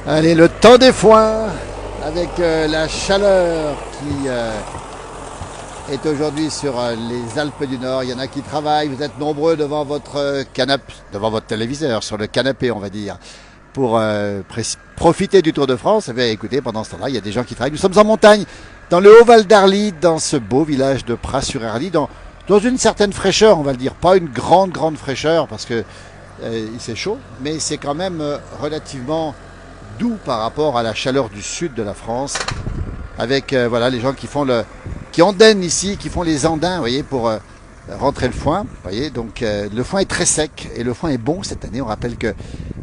Allez, le temps des foins avec la chaleur qui est aujourd'hui sur les Alpes du Nord. Il y en a qui travaillent, vous êtes nombreux devant votre canapé, devant votre téléviseur, sur le canapé on va dire, pour profiter du Tour de France. Et bien, écoutez, pendant ce temps-là, il y a des gens qui travaillent. Nous sommes en montagne, dans le Haut-Val d'Arly, dans ce beau village de Pras-sur-Arly, dans une certaine fraîcheur, on va le dire. Pas une grande fraîcheur, parce que c'est chaud, mais c'est quand même relativement doux par rapport à la chaleur du sud de la France, avec voilà les gens qui andennent ici, qui font les andins, vous voyez, pour rentrer le foin. Vous voyez, donc le foin est très sec et le foin est bon cette année. On rappelle que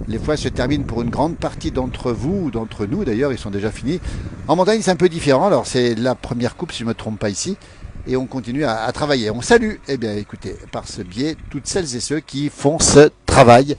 les foins se terminent pour une grande partie d'entre vous ou d'entre nous d'ailleurs, ils sont déjà finis. En montagne c'est un peu différent. Alors c'est la première coupe si je ne me trompe pas ici. Et on continue à travailler. On salue, eh bien écoutez, par ce biais, toutes celles et ceux qui font ce travail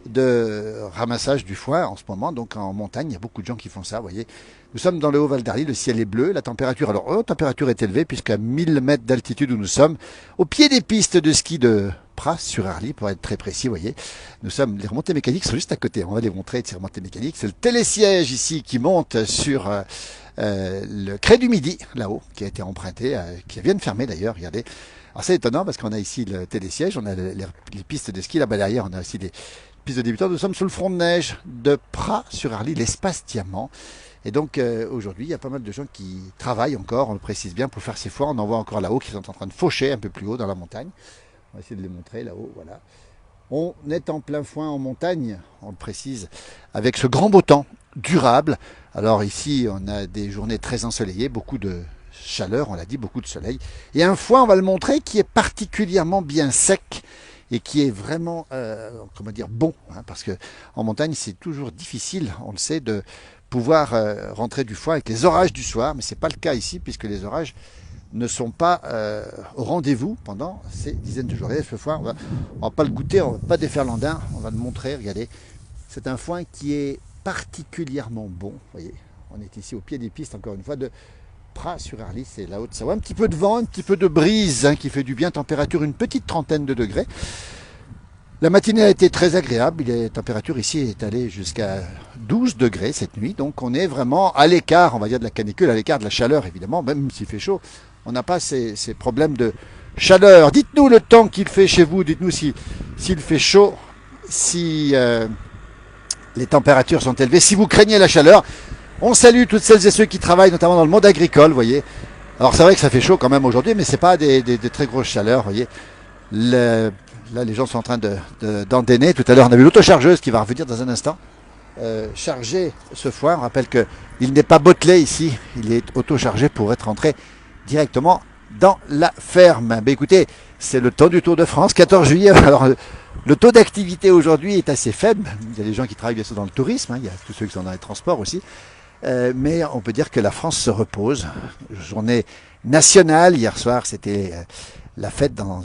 de ramassage du foin en ce moment. Donc en montagne, il y a beaucoup de gens qui font ça, vous voyez. Nous sommes dans le Haut-Val d'Arly, le ciel est bleu, la température, alors la température est élevée puisqu'à 1000 mètres d'altitude où nous sommes, au pied des pistes de ski de Pras-sur-Arly, pour être très précis, vous voyez. Nous sommes, les remontées mécaniques sont juste à côté, on va les montrer, ces remontées mécaniques. C'est le télésiège ici qui monte sur le Crêt du Midi, là-haut, qui a été emprunté, qui vient de fermer d'ailleurs, regardez. Alors c'est étonnant parce qu'on a ici le télésiège, on a les pistes de ski, là-bas derrière on a aussi des pistes de débutants. Nous sommes sous le front de neige de Pras-sur-Arly, l'espace diamant. Et donc aujourd'hui, il y a pas mal de gens qui travaillent encore, on le précise bien, pour faire ces foins. On en voit encore là-haut qui sont en train de faucher un peu plus haut dans la montagne. On va essayer de les montrer là-haut, voilà. On est en plein foin en montagne, on le précise, avec ce grand beau temps durable. Alors ici, on a des journées très ensoleillées, beaucoup de chaleur, on l'a dit, beaucoup de soleil. Et un foin, on va le montrer, qui est particulièrement bien sec et qui est vraiment, comment dire, bon. Hein, parce que en montagne, c'est toujours difficile, on le sait, de pouvoir rentrer du foin avec les orages du soir. Mais ce n'est pas le cas ici, puisque les orages ne sont pas au rendez-vous pendant ces dizaines de jours. Et ce foin, on va pas le goûter, on va pas défaire l'andin, on va le montrer, regardez. C'est un foin qui est particulièrement bon, vous voyez. On est ici au pied des pistes, encore une fois, de Pras-sur-Arly, c'est la Haute-Savoie. Un petit peu de vent, un petit peu de brise hein, qui fait du bien, température une petite trentaine de degrés. La matinée a été très agréable, la température ici est allée jusqu'à 12 degrés cette nuit, donc on est vraiment à l'écart, on va dire, de la canicule, à l'écart de la chaleur évidemment, même s'il fait chaud, on n'a pas ces problèmes de chaleur. Dites-nous le temps qu'il fait chez vous, dites-nous s'il fait chaud, si les températures sont élevées, si vous craignez la chaleur. On salue toutes celles et ceux qui travaillent notamment dans le monde agricole, vous voyez. Alors c'est vrai que ça fait chaud quand même aujourd'hui, mais c'est pas des très grosses chaleurs, vous voyez. Là, les gens sont en train d'endainer. Tout à l'heure, on a vu l'autochargeuse qui va revenir dans un instant. Charger ce foin. On rappelle qu'il n'est pas bottelé ici. Il est autochargé pour être rentré directement dans la ferme. Ben, écoutez, c'est le temps du Tour de France, 14 juillet. Alors, le taux d'activité aujourd'hui est assez faible. Il y a des gens qui travaillent bien sûr dans le tourisme. Hein. Il y a tous ceux qui sont dans les transports aussi. Mais on peut dire que la France se repose. Journée nationale. Hier soir, c'était la fête dans